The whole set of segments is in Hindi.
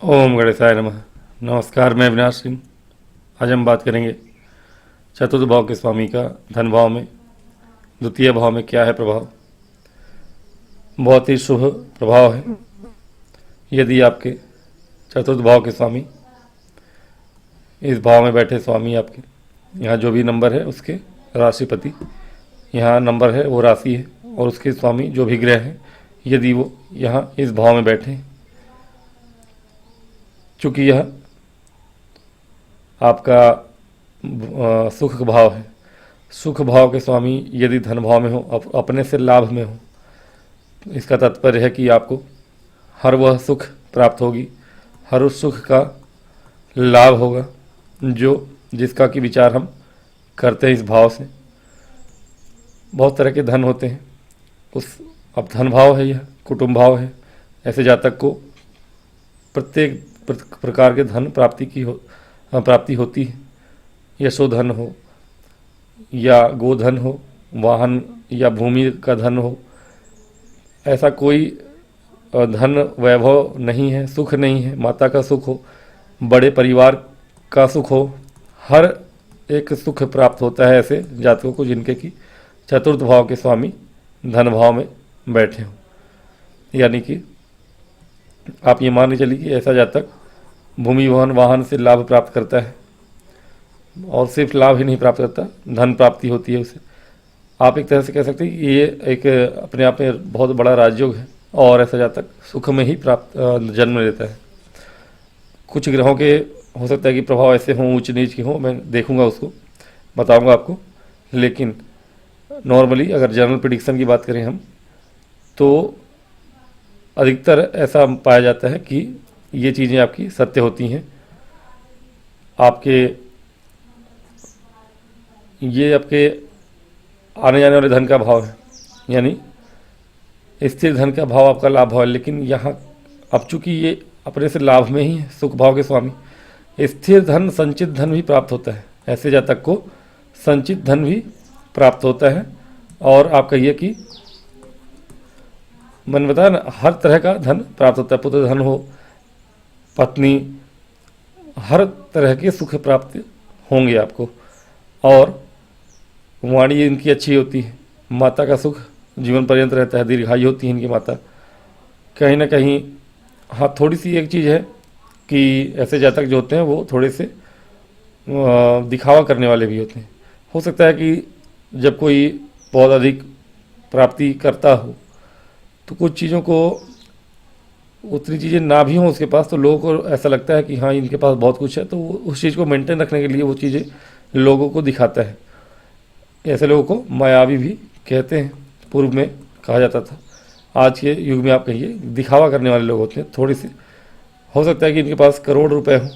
ओम गणेशाय नमः। नमस्कार, मैं अविनाश सिंह। आज हम बात करेंगे चतुर्थ भाव के स्वामी का धन भाव में, द्वितीय भाव में क्या है प्रभाव। बहुत ही शुभ प्रभाव है यदि आपके चतुर्थ भाव के स्वामी, इस भाव में बैठे स्वामी आपके, यहाँ जो भी नंबर है उसके राशिपति, यहाँ नंबर है वो राशि है, और उसके स्वामी जो भी ग्रह हैं यदि वो यहाँ इस भाव में बैठे, चूँकि यह आपका सुख भाव है। सुख भाव के स्वामी यदि धन भाव में हो, अपने से लाभ में हो, इसका तात्पर्य है कि आपको हर वह सुख प्राप्त होगी, हर उस सुख का लाभ होगा जो जिसका कि विचार हम करते हैं। इस भाव से बहुत तरह के धन होते हैं। अब धन भाव है, यह कुटुंब भाव है। ऐसे जातक को प्रत्येक प्रकार के धन प्राप्ति होती है। यशोधन हो या गोधन हो, वाहन या भूमि का धन हो, ऐसा कोई धन वैभव नहीं है, सुख नहीं है। माता का सुख हो, बड़े परिवार का सुख हो, हर एक सुख प्राप्त होता है ऐसे जातकों को जिनके की चतुर्थ भाव के स्वामी धन भाव में बैठे हों। यानी कि आप ये मान के चलिए कि ऐसा जातक भूमि भवन वाहन से लाभ प्राप्त करता है, और सिर्फ लाभ ही नहीं प्राप्त करता, धन प्राप्ति होती है उसे। आप एक तरह से कह सकते हैं कि ये एक अपने आप में बहुत बड़ा राजयोग है, और ऐसा जातक सुख में ही प्राप्त जन्म लेता है। कुछ ग्रहों के हो सकता है कि प्रभाव ऐसे हों, ऊंच नीच के हों, मैं देखूंगा उसको, बताऊंगा आपको। लेकिन नॉर्मली अगर जनरल प्रिडिक्शन की बात करें हम, तो अधिकतर ऐसा पाया जाता है कि ये चीज़ें आपकी सत्य होती हैं। ये आपके आने जाने वाले धन का भाव है, यानी स्थिर धन का भाव आपका लाभ भाव है। लेकिन यहाँ अब चूंकि ये अपने से लाभ में ही है, सुख भाव के स्वामी, स्थिर धन संचित धन भी प्राप्त होता है। ऐसे जातक को संचित धन भी प्राप्त होता है। और आप कहिए कि मैंने बताया ना, हर तरह का धन प्राप्त होता है। पुत्र धन हो, पत्नी, हर तरह के सुख प्राप्त होंगे आपको। और वाणी इनकी अच्छी होती है, माता का सुख जीवन पर्यंत रहता है, दीर्घायु होती है इनकी माता। कहीं ना कहीं हाँ, थोड़ी सी एक चीज़ है कि ऐसे जातक जो होते हैं वो थोड़े से दिखावा करने वाले भी होते हैं। हो सकता है कि जब कोई बहुत अधिक प्राप्ति करता हो तो कुछ चीज़ों को, उतनी चीज़ें ना भी हों उसके पास, तो लोगों को ऐसा लगता है कि हाँ इनके पास बहुत कुछ है, तो वो उस चीज़ को मेंटेन रखने के लिए वो चीज़ें लोगों को दिखाता है। ऐसे लोगों को मायावी भी कहते हैं, पूर्व में कहा जाता था। आज के युग में आप कहिए दिखावा करने वाले लोग होते हैं। थोड़ी सी हो सकता है कि इनके पास करोड़ रुपए हों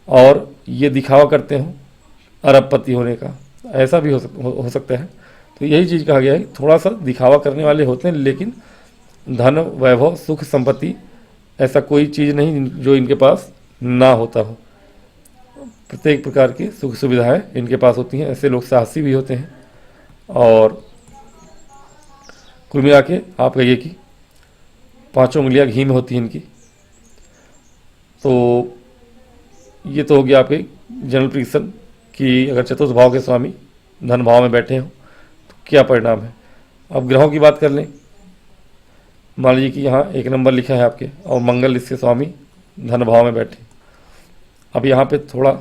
और ये दिखावा करते हों अरबपति होने का, ऐसा भी हो सकता है। तो यही चीज़ कहा गया है, थोड़ा सा दिखावा करने वाले होते हैं, लेकिन धन वैभव सुख संपत्ति ऐसा कोई चीज़ नहीं जो इनके पास ना होता हो। प्रत्येक प्रकार की सुख सुविधाएं इनके पास होती हैं। ऐसे लोग साहसी भी होते हैं। और कुल मिला के आप कहिए कि पांचों उंगलियां घी में होती हैं इनकी। तो ये तो हो गया आपके जनरल प्रिडिक्शन कि अगर चतुर्थ भाव के स्वामी धन भाव में बैठे हों तो क्या परिणाम है। अब ग्रहों की बात कर लें। मान लीजिए कि यहाँ एक नंबर लिखा है आपके, और मंगल इसके स्वामी धन भाव में बैठे। अब यहाँ पे थोड़ा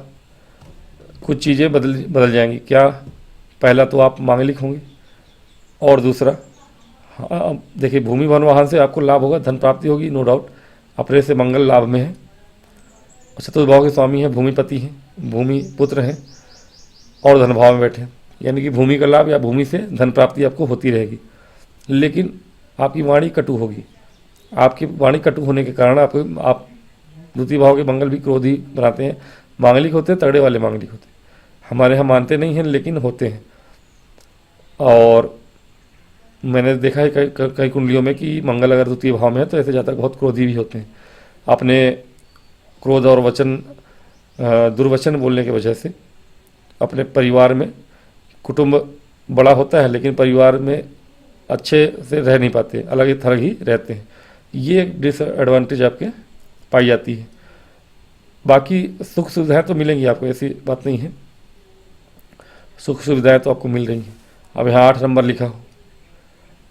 कुछ चीज़ें बदल जाएंगी। क्या, पहला तो आप मांगलिक होंगे, और दूसरा हाँ, देखिए भूमि भवन वाहन से आपको लाभ होगा, धन प्राप्ति होगी, नो डाउट। अपने से मंगल लाभ में है, और चतुर्थ भाव के स्वामी है, भूमिपति हैं, भूमि पुत्र हैं, और धन भाव में बैठे हैं। यानी कि भूमि का लाभ या भूमि से धन प्राप्ति आपको होती रहेगी। लेकिन आपकी वाणी कटु होगी। आपकी वाणी कटु होने के कारण आप द्वितीय भाव के मंगल भी क्रोधी बनाते हैं। मांगलिक होते हैं, तगड़े वाले मांगलिक होते हैं। हमारे यहाँ मानते नहीं हैं लेकिन होते हैं। और मैंने देखा है कई कुंडलियों में कि मंगल अगर द्वितीय भाव में है तो ऐसे जातक बहुत क्रोधी भी होते हैं। अपने क्रोध और वचन दुर्वचन बोलने की वजह से अपने परिवार में, कुटुंब बड़ा होता है लेकिन परिवार में अच्छे से रह नहीं पाते, अलग ही थलग ही रहते हैं। ये एक डिसएडवांटेज आपके पाई जाती है। बाकी सुख सुविधाएं तो मिलेंगी आपको, ऐसी बात नहीं है, सुख सुविधाएं तो आपको मिल रही हैं। अब यहाँ 8 नंबर लिखा हो।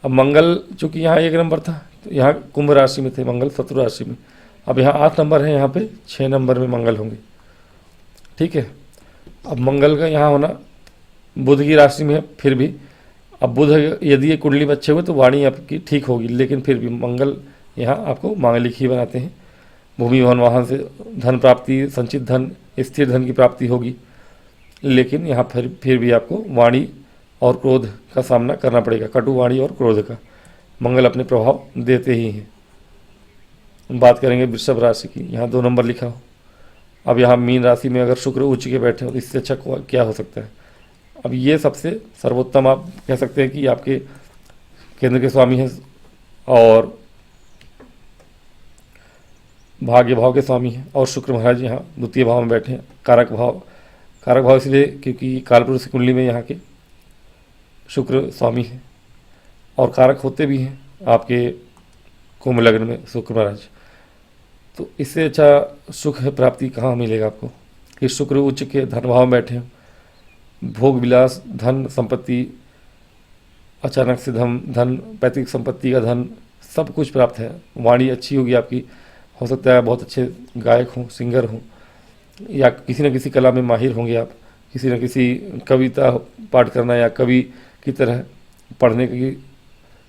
अब मंगल चूँकि यहाँ 1 नंबर था, तो यहाँ कुंभ राशि में थे मंगल, शत्रु राशि में। अब यहाँ 8 नंबर है, यहाँ पे 6 नंबर में मंगल होंगे, ठीक है। अब मंगल का यहाँ होना बुध की राशि में है, फिर भी अब बुध यदि ये कुंडली में अच्छे हुए तो वाणी आपकी ठीक होगी, लेकिन फिर भी मंगल यहाँ आपको मांगलिक ही बनाते हैं। भूमि भवन वाहन से धन प्राप्ति, संचित धन, स्थिर धन की प्राप्ति होगी, लेकिन यहाँ फिर भी आपको वाणी और क्रोध का सामना करना पड़ेगा, कटु वाणी और क्रोध का मंगल अपने प्रभाव देते ही हैं। बात करेंगे वृषभ राशि की, यहाँ 2 नंबर लिखा हो। अब यहाँ मीन राशि में अगर शुक्र उच्च के बैठे हो तो इससे अच्छा क्या हो सकता है। अब ये सबसे सर्वोत्तम आप कह सकते हैं कि आपके केंद्र के स्वामी हैं और भाग्य भाव के स्वामी हैं, और शुक्र महाराज यहाँ द्वितीय भाव में बैठे हैं, कारक भाव इसलिए क्योंकि कालपुरुष कुंडली में यहाँ के शुक्र स्वामी हैं और कारक होते भी हैं आपके कुंभ लग्न में शुक्र महाराज। तो इससे अच्छा सुख प्राप्ति कहाँ मिलेगा आपको कि शुक्र उच्च के धन भाव में बैठे हैं। भोग विलास, धन संपत्ति, अचानक से धन, पैतृक संपत्ति का धन, सब कुछ प्राप्त है। वाणी अच्छी होगी आपकी, हो सकता है बहुत अच्छे गायक हों, सिंगर हों, या किसी न किसी कला में माहिर होंगे आप, किसी न किसी कविता पाठ करना या कवि की तरह पढ़ने की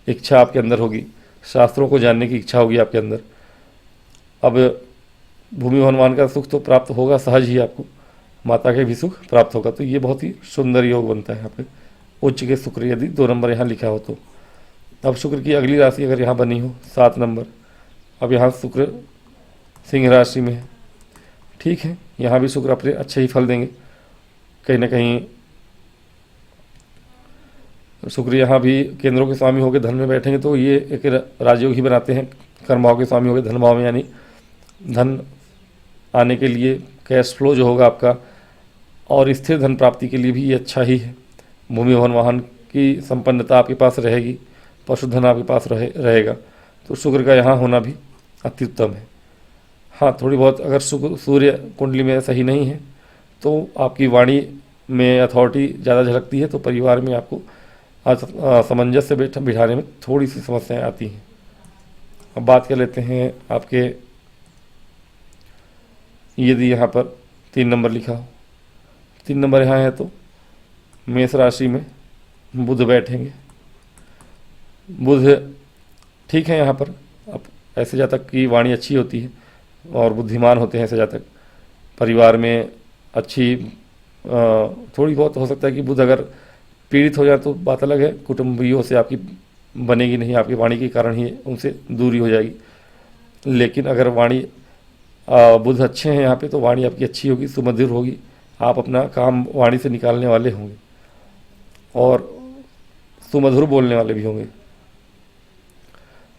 इच्छा आपके अंदर होगी, शास्त्रों को जानने की इच्छा होगी आपके अंदर। अब भूमि भवन का सुख तो प्राप्त होगा सहज ही आपको, माता के भी सुख प्राप्त होगा, तो ये बहुत ही सुंदर योग बनता है यहाँ पे उच्च के शुक्र यदि 2 नंबर यहाँ लिखा हो तो। अब शुक्र की अगली राशि अगर यहाँ बनी हो 7 नंबर, अब यहाँ शुक्र सिंह राशि में है, ठीक है, यहाँ भी शुक्र अपने अच्छे ही फल देंगे। कहीं ना कहीं शुक्र यहाँ भी केंद्रों के स्वामी होकर धन में बैठेंगे तो ये एक राजयोग ही बनाते हैं। कर्म भाव के स्वामी होकर धन भाव में, यानी धन आने के लिए कैश फ्लो जो होगा आपका, और स्थिर धन प्राप्ति के लिए भी ये अच्छा ही है। भूमि भवन वाहन की संपन्नता आपके पास रहेगी, पशुधन आपके पास रहेगा, तो शुक्र का यहाँ होना भी अति उत्तम है। हाँ, थोड़ी बहुत अगर सूर्य कुंडली में सही नहीं है तो आपकी वाणी में अथॉरिटी ज़्यादा झलकती है, तो परिवार में आपको सामंजस्य बिठाने में थोड़ी सी समस्याएं आती हैं। अब बात कर लेते हैं आपके, यदि यहाँ पर 3 नंबर लिखा हो, 3 नंबर यहाँ है तो मेष राशि में बुध बैठेंगे। बुध ठीक है यहाँ पर, अब ऐसे जातक की वाणी अच्छी होती है और बुद्धिमान होते हैं ऐसे जातक, परिवार में अच्छी थोड़ी बहुत हो सकता है कि बुध अगर पीड़ित हो जाए तो बात अलग है, कुटुंबियों से आपकी बनेगी नहीं, आपकी वाणी के कारण ही उनसे दूरी हो जाएगी। लेकिन अगर वाणी बुध अच्छे हैं यहाँ पे तो वाणी आपकी अच्छी होगी, सुमधुर होगी, आप अपना काम वाणी से निकालने वाले होंगे और सुमधुर बोलने वाले भी होंगे।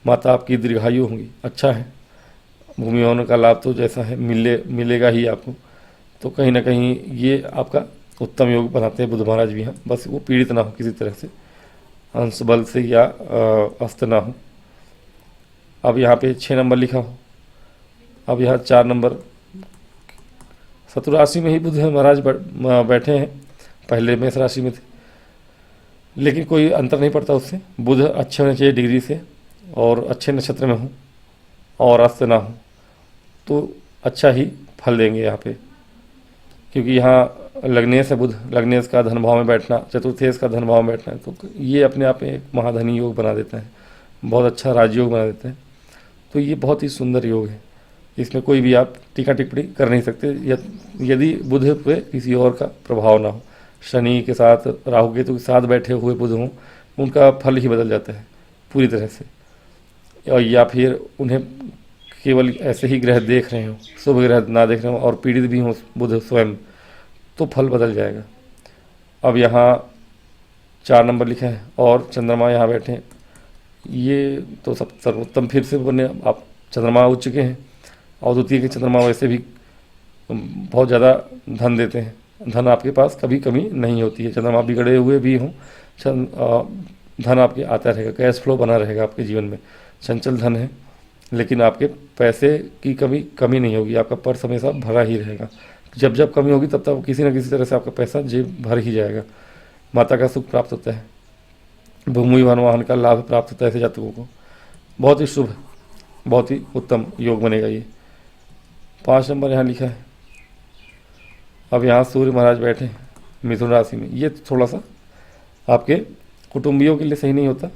माता आपकी दीर्घायु होंगी, अच्छा है। भूमि भवन का लाभ तो जैसा है मिलेगा ही आपको, तो कहीं ना कहीं ये आपका उत्तम योग बनाते हैं बुध महाराज भी हैं, बस वो पीड़ित ना हो किसी तरह से, अंश बल से या अस्त ना हो। अब यहाँ पे 6 नंबर लिखा हो, अब यहाँ 4 नंबर शत्रु राशि में ही बुध महाराज बैठे हैं, पहले मेष राशि में थे, लेकिन कोई अंतर नहीं पड़ता उससे। बुध अच्छे होने चाहिए डिग्री से और अच्छे नक्षत्र में हो और अस्त ना हो तो अच्छा ही फल देंगे यहाँ पे, क्योंकि यहाँ लग्नेश है बुध, लग्नेश का धन भाव में बैठना, चतुर्थेश का धन भाव में बैठना है, तो ये अपने आप में एक महाधनी योग बना देता है, बहुत अच्छा राजयोग बना देता है। तो ये बहुत ही सुंदर योग है, इसमें कोई भी आप टीका टिप्पणी कर नहीं सकते यदि बुध पे किसी और का प्रभाव ना हो। शनि के साथ, राहु केतु के साथ बैठे हुए बुध हों, उनका फल ही बदल जाता है पूरी तरह से, और या फिर उन्हें केवल ऐसे ही ग्रह देख रहे हों, शुभ ग्रह ना देख रहे हों और पीड़ित भी हों बुध स्वयं, तो फल बदल जाएगा। अब यहाँ 4 नंबर लिखा है और चंद्रमा यहाँ बैठे हैं, ये तो सब सर्वोत्तम फिर से बने, आप चंद्रमा उच्च के हैं और द्वितीय के चंद्रमा वैसे भी बहुत ज़्यादा धन देते हैं, धन आपके पास कभी कमी नहीं होती है। चंद्रमा बिगड़े हुए भी हों, धन आपके आता रहेगा, कैश फ्लो बना रहेगा आपके जीवन में, चंचल धन है लेकिन आपके पैसे की कमी नहीं होगी, आपका पर्स हमेशा भरा ही रहेगा। जब जब कमी होगी तब तब किसी न किसी तरह से आपका पैसा जेब भर ही जाएगा। माता का सुख प्राप्त होता है, भूमि वन वाहन का लाभ प्राप्त होता है ऐसे जातकों को। बहुत ही शुभ, बहुत ही उत्तम योग बनेगा ये। 5 नंबर यहाँ लिखा है। अब यहाँ सूर्य महाराज बैठे हैं मिथुन राशि में। ये थोड़ा सा आपके कुटुंबियों के लिए सही नहीं होता,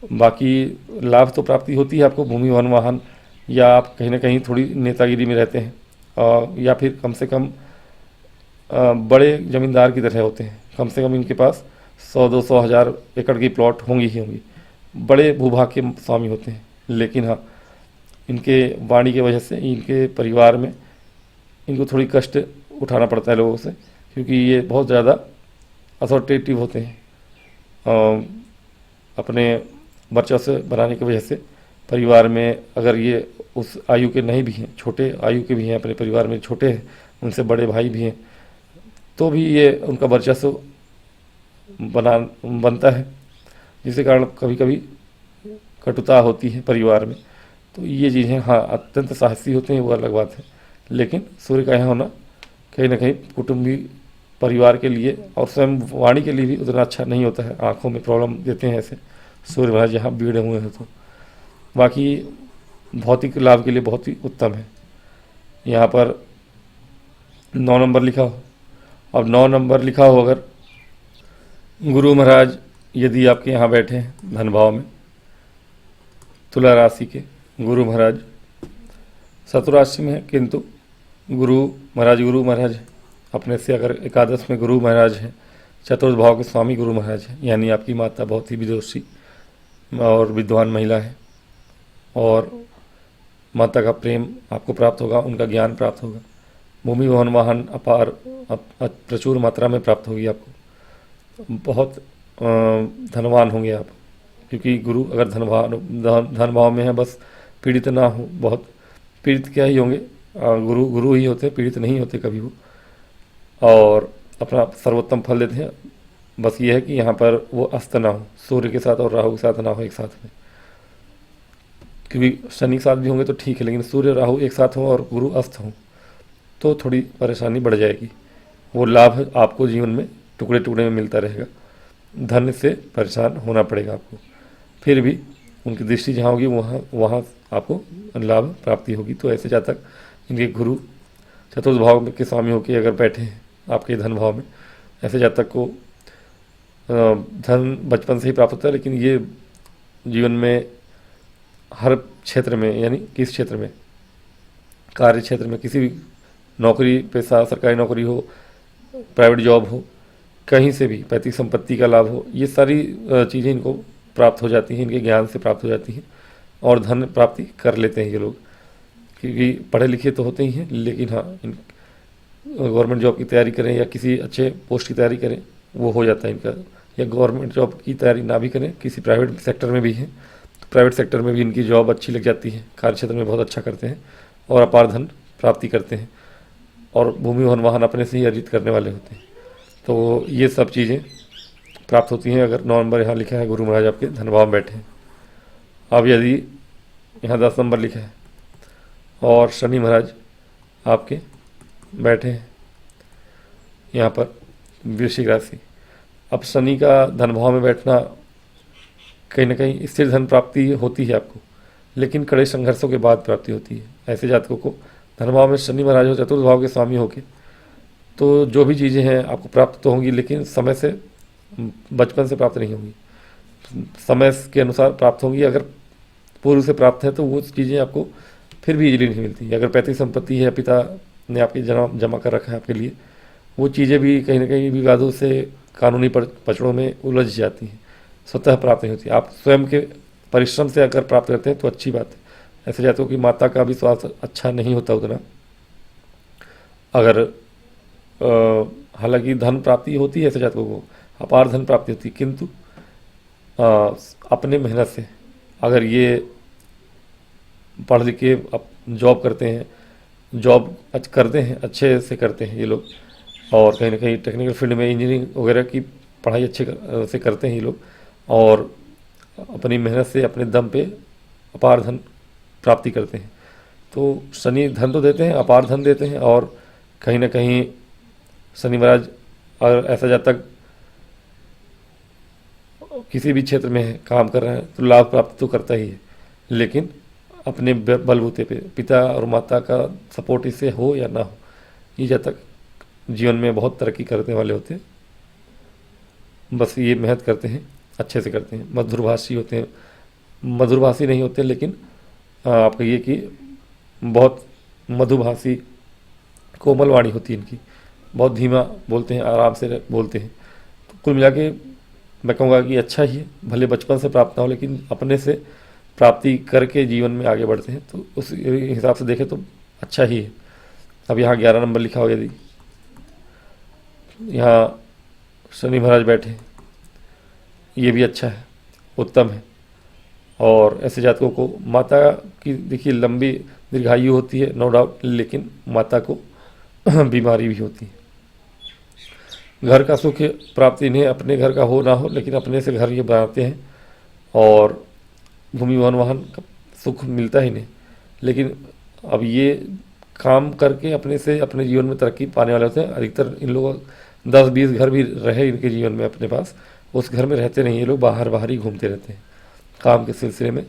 बाकी लाभ तो प्राप्ति होती है आपको, भूमि वन वाहन, या आप कहीं ना कहीं थोड़ी नेतागिरी में रहते हैं, या फिर कम से कम बड़े जमींदार की तरह होते हैं। कम से कम इनके पास 100-200 हज़ार एकड़ की प्लॉट होंगी ही होंगी, बड़े भूभाग के स्वामी होते हैं। लेकिन हाँ, इनके वाणी की वजह से इनके परिवार में इनको थोड़ी कष्ट उठाना पड़ता है लोगों से, क्योंकि ये बहुत ज़्यादा अथॉरिटेटिव होते हैं। अपने वर्चस्व बनाने की वजह से परिवार में, अगर ये उस आयु के नहीं भी हैं, छोटे आयु के भी हैं, अपने परिवार में छोटे हैं, उनसे बड़े भाई भी हैं, तो भी ये उनका वर्चस्व बनता है, जिसके कारण कभी कभी कटुता होती है परिवार में। तो ये चीज़ें हाँ अत्यंत साहसी होते हैं, वो अलग बात है। लेकिन सूर्य का यहाँ होना कहीं ना कहीं कुटुंबी परिवार के लिए और स्वयं वाणी के लिए भी उतना अच्छा नहीं होता है, आँखों में प्रॉब्लम देते हैं ऐसे सूर्य महाराज यहाँ बीड़े हुए हैं। तो बाकी भौतिक लाभ के लिए बहुत ही उत्तम है। यहाँ पर 9 नंबर लिखा हो। अब 9 नंबर लिखा हो अगर गुरु महाराज यदि आपके यहाँ बैठे हैं धन भाव में, तुला राशि के गुरु महाराज शत्रुराशि में है, किंतु गुरु महाराज अपने से अगर एकादश में गुरु महाराज हैं, चतुर्थ भाव के स्वामी गुरु महाराज हैं, यानी आपकी माता बहुत ही विदुषी और विद्वान महिला है, और माता का प्रेम आपको प्राप्त होगा, उनका ज्ञान प्राप्त होगा, भूमि वन वाहन अपार प्रचुर मात्रा में प्राप्त होगी आपको, बहुत धनवान होंगे आप, क्योंकि गुरु अगर धन भाव में है, बस पीड़ित ना हो, बहुत पीड़ित क्या ही होंगे, गुरु ही होते हैं, पीड़ित नहीं होते कभी वो, और अपना सर्वोत्तम फल देते हैं। बस ये है कि यहाँ पर वो अस्त ना हो, सूर्य के साथ और राहु के साथ ना हो एक साथ में, क्योंकि शनि के साथ भी होंगे तो ठीक है, लेकिन सूर्य राहु एक साथ हों और गुरु अस्त हों तो थोड़ी परेशानी बढ़ जाएगी। वो लाभ आपको जीवन में टुकड़े टुकड़े में मिलता रहेगा, धन से परेशान होना पड़ेगा आपको। फिर भी उनकी दृष्टि जहाँ होगी वहाँ आपको लाभ प्राप्ति होगी। तो ऐसे जातक इनके गुरु चतुर्थ भाव के स्वामी होकर अगर बैठे हैं आपके धन भाव में, ऐसे जातक को धन बचपन से ही प्राप्त होता है, लेकिन ये जीवन में हर क्षेत्र में, यानी किस क्षेत्र में, कार्य क्षेत्र में, किसी भी नौकरी पेशा, सरकारी नौकरी हो, प्राइवेट जॉब हो, कहीं से भी पैतृक संपत्ति का लाभ हो, ये सारी चीज़ें इनको प्राप्त हो जाती हैं, इनके ज्ञान से प्राप्त हो जाती हैं, और धन प्राप्ति कर लेते हैं ये लोग, क्योंकि पढ़े लिखे तो होते ही हैं। लेकिन हाँ, गवर्नमेंट जॉब की तैयारी करें या किसी अच्छे पोस्ट की तैयारी करें, वो हो जाता है इनका, या गवर्नमेंट जॉब की तैयारी ना भी करें, किसी प्राइवेट सेक्टर में भी हैं तो प्राइवेट सेक्टर में भी इनकी जॉब अच्छी लग जाती है, कार्य क्षेत्र में बहुत अच्छा करते हैं और अपार धन प्राप्ति करते हैं, और भूमि वन वाहन अपने से ही अर्जित करने वाले होते हैं। तो ये सब चीज़ें प्राप्त होती हैं अगर 9 नंबर यहाँ लिखा है गुरु महाराज आपके धन भाव में बैठे हैं। अब यदि यहाँ 10 नंबर लिखा है और शनि महाराज आपके बैठे हैं यहाँ पर वृश्चिक राशि, अब शनि का धन भाव में बैठना कहीं ना कहीं स्थिर धन प्राप्ति होती है आपको, लेकिन कड़े संघर्षों के बाद प्राप्ति होती है। ऐसे जातकों को धन भाव में शनि महाराज हो, चतुर्थ भाव के स्वामी होके, तो जो भी चीज़ें हैं आपको प्राप्त तो होंगी, लेकिन समय से, बचपन से प्राप्त नहीं होंगी, समय के अनुसार प्राप्त होंगी। अगर पूर्व से प्राप्त है तो वो चीज़ें आपको फिर भी इजीली नहीं मिलती। अगर पैतृक संपत्ति है, पिता ने आपकी जमा कर रखा है आपके लिए, वो चीज़ें भी कहीं ना कहीं विवादों से, कानूनी पचड़ों में उलझ जाती हैं, स्वतः प्राप्त नहीं होती। आप स्वयं के परिश्रम से अगर प्राप्त करते हैं तो अच्छी बात है। ऐसे जातकों की माता का भी स्वास्थ्य अच्छा नहीं होता उतना, अगर हालांकि धन प्राप्ति होती है ऐसे जातकों को, अपार धन प्राप्ति होती है, किंतु अपने मेहनत से अगर ये पढ़ लिख के जॉब करते हैं, अच्छे से करते हैं ये लोग, और कहीं ना कहीं टेक्निकल फील्ड में इंजीनियरिंग वगैरह की पढ़ाई अच्छे से करते हैं ये लोग, और अपनी मेहनत से अपने दम पे अपार धन प्राप्ति करते हैं। तो शनि धन तो देते हैं, अपार धन देते हैं, और कहीं ना कहीं शनि महाराज अगर ऐसा जातक किसी भी क्षेत्र में है, काम कर रहा है, तो लाभ प्राप्त तो करता ही है, लेकिन अपने बलबूते पे पिता और माता का सपोर्ट इससे हो या ना हो, ये जातक जीवन में बहुत तरक्की करने वाले होते हैं। बस ये मेहनत करते हैं, अच्छे से करते हैं, मधुरभाषी होते हैं, मधुरभाषी नहीं होते लेकिन आप कहिए कि बहुत मधुभाषी कोमल वाणी होती है इनकी, बहुत धीमा बोलते हैं, आराम से बोलते हैं। तो कुल मिला के मैं कहूँगा कि अच्छा ही है, भले बचपन से प्राप्त ना हो लेकिन अपने से प्राप्ति करके जीवन में आगे बढ़ते हैं, तो उस हिसाब से देखें तो अच्छा ही है। अब यहाँ 11 नंबर लिखा हो, यदि यहाँ शनि महाराज बैठे, ये भी अच्छा है, उत्तम है। और ऐसे जातकों को माता की देखिए लंबी दीर्घायु होती है नो डाउट, लेकिन माता को बीमारी भी होती है। घर का सुख प्राप्ति इन्हें अपने घर का हो ना हो, लेकिन अपने से घर ये बनाते हैं और भूमि भवन वाहन का सुख मिलता ही नहीं। लेकिन अब ये काम करके अपने से अपने जीवन में तरक्की पाने वाले होते हैं। अधिकतर इन लोगों 10-20 घर भी रहे इनके जीवन में अपने पास, उस घर में रहते नहीं, ये लोग बाहर ही घूमते रहते हैं काम के सिलसिले में,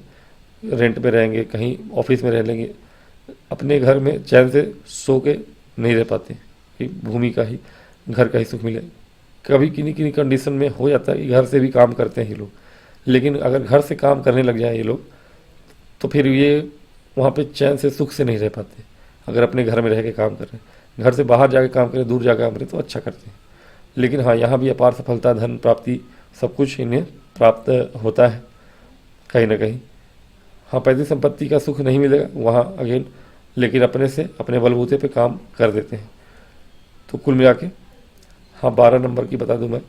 रेंट पे रहेंगे, कहीं ऑफिस में रह लेंगे, अपने घर में चैन से सो के नहीं रह पाते कि भूमि का ही, घर का ही सुख मिले। कभी किन्हीं कंडीशन में हो जाता है कि घर से भी काम करते हैं ये लोग, लेकिन अगर घर से काम करने लग जाए ये लोग तो फिर ये वहाँ पे चैन से सुख से नहीं रह पाते। अगर अपने घर में रह के काम कर रहे हैं, घर से बाहर जाके काम करें, दूर जाकर काम करें तो अच्छा करते हैं। लेकिन हाँ, यहाँ भी अपार सफलता, धन प्राप्ति सब कुछ इन्हें प्राप्त होता है कहीं ना कहीं। हाँ, पैतृक संपत्ति का सुख नहीं मिलेगा वहाँ अगेन, लेकिन अपने से अपने बलबूते पे काम कर देते हैं। तो कुल मिला के हाँ 12 नंबर की बता दूं मैं।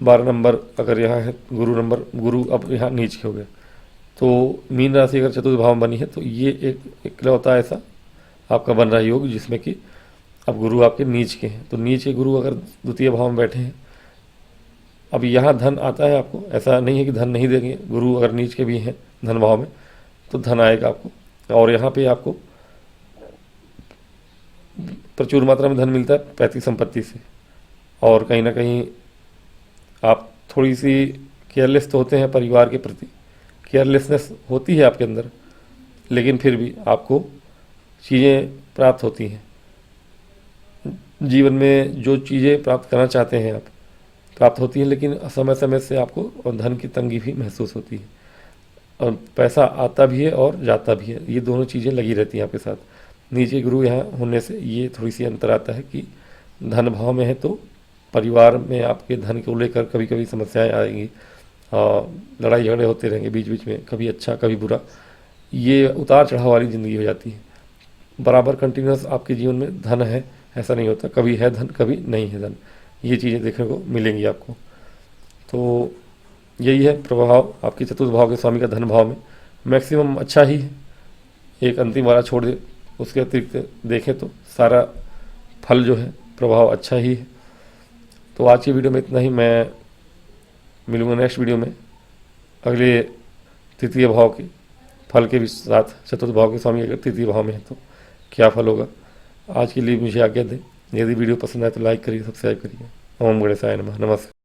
12 नंबर अगर यहाँ है गुरु नंबर, गुरु अब यहाँ नीच के हो गया, तो मीन राशि अगर चतुर्थ भाव में बनी है तो ये एक इकलौता ऐसा आपका बन रहा है योग जिसमें कि अब गुरु आपके नीच के हैं। तो नीच के गुरु अगर द्वितीय भाव में बैठे हैं, अब यहाँ धन आता है आपको, ऐसा नहीं है कि धन नहीं देंगे। गुरु अगर नीच के भी हैं धन भाव में तो धन आएगा आपको, और यहाँ पे आपको प्रचुर मात्रा में धन मिलता है पैतृक संपत्ति से। और कहीं ना कहीं आप थोड़ी सी केयरलेस तो होते हैं परिवार के प्रति, केयरलेसनेस होती है आपके अंदर, लेकिन फिर भी आपको चीज़ें प्राप्त होती हैं। जीवन में जो चीज़ें प्राप्त करना चाहते हैं आप, प्राप्त होती हैं, लेकिन समय समय से आपको धन की तंगी भी महसूस होती है, और पैसा आता भी है और जाता भी है, ये दोनों चीज़ें लगी रहती हैं आपके साथ। नीचे गुरु यहाँ होने से ये थोड़ी सी अंतर आता है कि धन भाव में है तो परिवार में आपके धन को लेकर कभी कभी समस्याएं आएंगी, लड़ाई झगड़े होते रहेंगे बीच बीच में, कभी अच्छा कभी बुरा, ये उतार चढ़ाव वाली ज़िंदगी हो जाती है। बराबर कंटिन्यूस आपके जीवन में धन है ऐसा नहीं होता, कभी है धन कभी नहीं है धन, ये चीज़ें देखने को मिलेंगी आपको। तो यही है प्रभाव आपके चतुर्थ भाव के स्वामी का धन भाव में, मैक्सिमम अच्छा ही है। एक अंतिम वाला छोड़ दे, उसके अतिरिक्त देखें तो सारा फल जो है प्रभाव अच्छा ही है। तो आज की वीडियो में इतना ही, मैं मिलूँगा नेक्स्ट वीडियो में अगले तृतीय भाव के फल के भी साथ। चतुर्थ भाव के स्वामी अगर तृतीय भाव में है तो क्या फल होगा। आज के लिए मुझे आज्ञा दें। यदि वीडियो पसंद आए तो लाइक करिए, सब्सक्राइब करिए। ओम गणेशाय नमः। नमस्कार।